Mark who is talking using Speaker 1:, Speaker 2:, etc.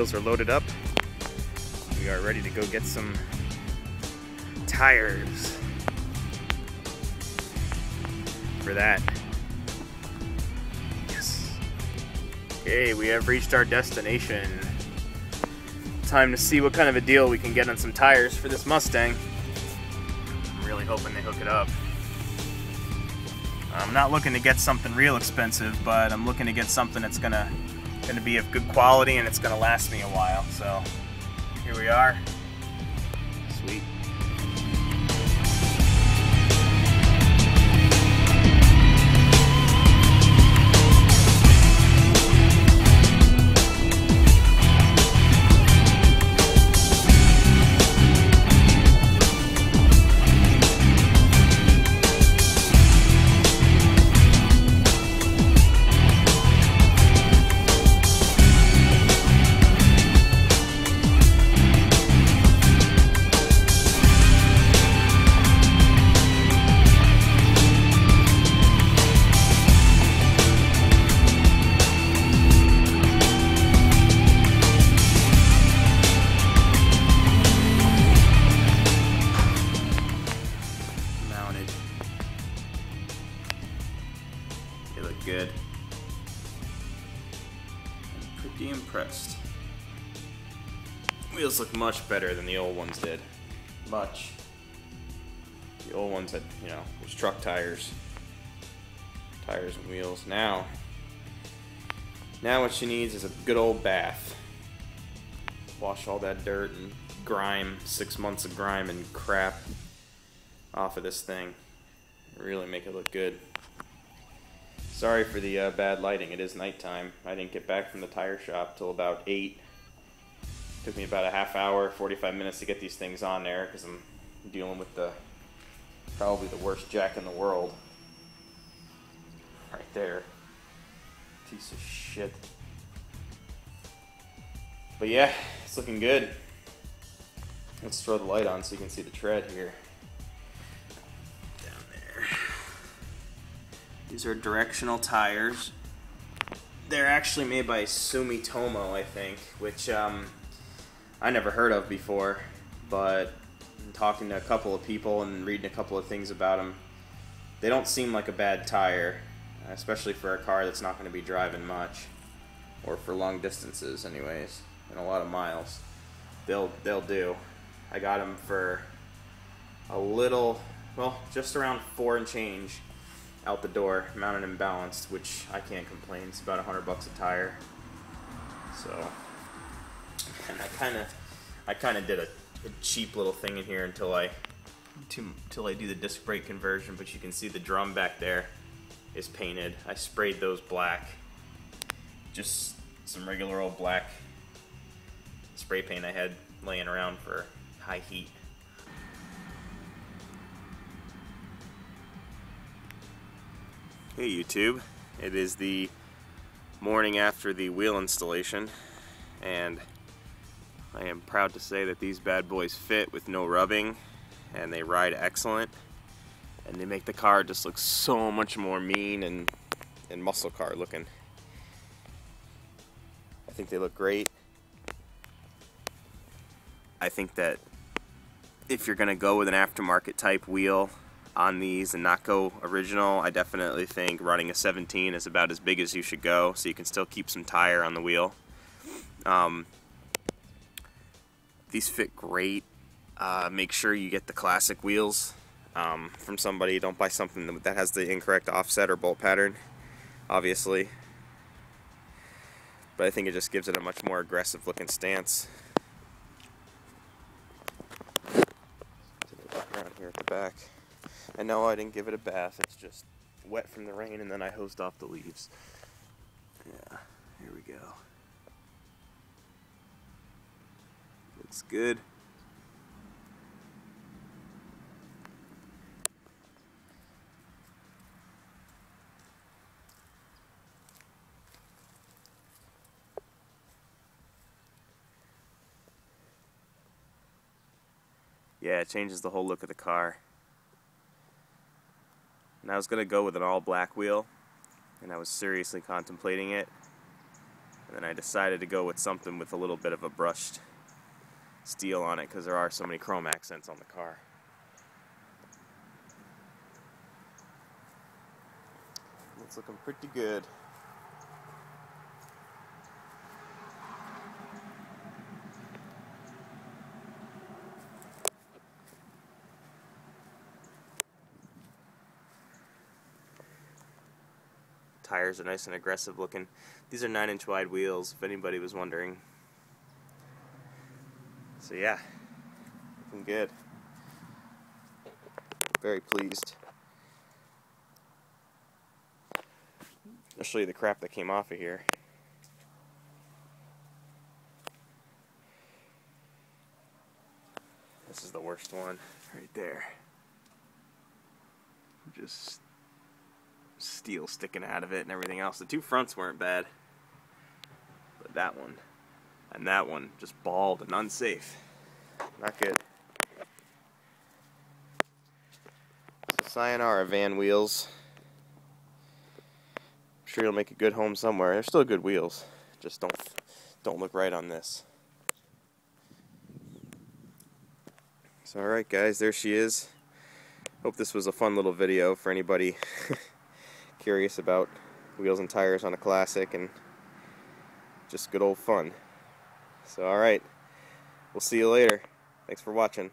Speaker 1: wheels are loaded up. We are ready to go get some tires for that. Yes. Okay, we have reached our destination. Time to see what kind of a deal we can get on some tires for this Mustang. I'm really hoping they hook it up. I'm not looking to get something real expensive, but I'm looking to get something that's gonna be of good quality and it's gonna last me a while. So here we are. Sweet. They look good. I'm pretty impressed. Wheels look much better than the old ones did. Much. The old ones had, you know, was truck tires. Tires and wheels. Now what she needs is a good old bath. Wash all that dirt and grime, 6 months of grime and crap off of this thing. Really make it look good. Sorry for the bad lighting. It is nighttime. I didn't get back from the tire shop till about 8. Took me about a half hour, 45 minutes to get these things on there because I'm dealing with probably the worst jack in the world. Right there. Piece of shit. But yeah, it's looking good. Let's throw the light on so you can see the tread here. Down there. These are directional tires. They're actually made by Sumitomo, I think, which I never heard of before, but talking to a couple of people and reading a couple of things about them, they don't seem like a bad tire, especially for a car that's not going to be driving much, or for long distances anyways, and a lot of miles. They'll do. I got them for a little, well, just around 4 and change out the door, mounted and balanced, which I can't complain. It's about $100 a tire. So, and I kind of did a cheap little thing in here until I do the disc brake conversion. But you can see the drum back there is painted. I sprayed those black, just some regular old black spray paint I had laying around for high heat. Hey YouTube, it is the morning after the wheel installation, and I am proud to say that these bad boys fit with no rubbing, and they ride excellent, and they make the car just look so much more mean and muscle car looking. I think they look great. I think that if you're gonna go with an aftermarket type wheel on these and not go original, I definitely think running a 17 is about as big as you should go, so you can still keep some tire on the wheel. These fit great. Make sure you get the classic wheels from somebody. Don't buy something that has the incorrect offset or bolt pattern, obviously. But I think it just gives it a much more aggressive looking stance. Around here at the back. I know I didn't give it a bath, it's just wet from the rain and then I hosed off the leaves. Yeah, here we go. Looks good. Yeah, it changes the whole look of the car. And I was going to go with an all black wheel, and I was seriously contemplating it. And then I decided to go with something with a little bit of a brushed steel on it because there are so many chrome accents on the car. It's looking pretty good. Tires are nice and aggressive looking. These are 9-inch wide wheels, if anybody was wondering. So yeah, looking good. Very pleased. I'll show you the crap that came off of here. This is the worst one, right there. Just steel sticking out of it and everything else. The two fronts weren't bad, but that one and that one just bald and unsafe. Not good. So sayonara, van wheels. I'm sure you'll make a good home somewhere. They're still good wheels. Just don't look right on this. So alright guys, there she is. Hope this was a fun little video for anybody curious about wheels and tires on a classic and just good old fun. So alright, we'll see you later. Thanks for watching.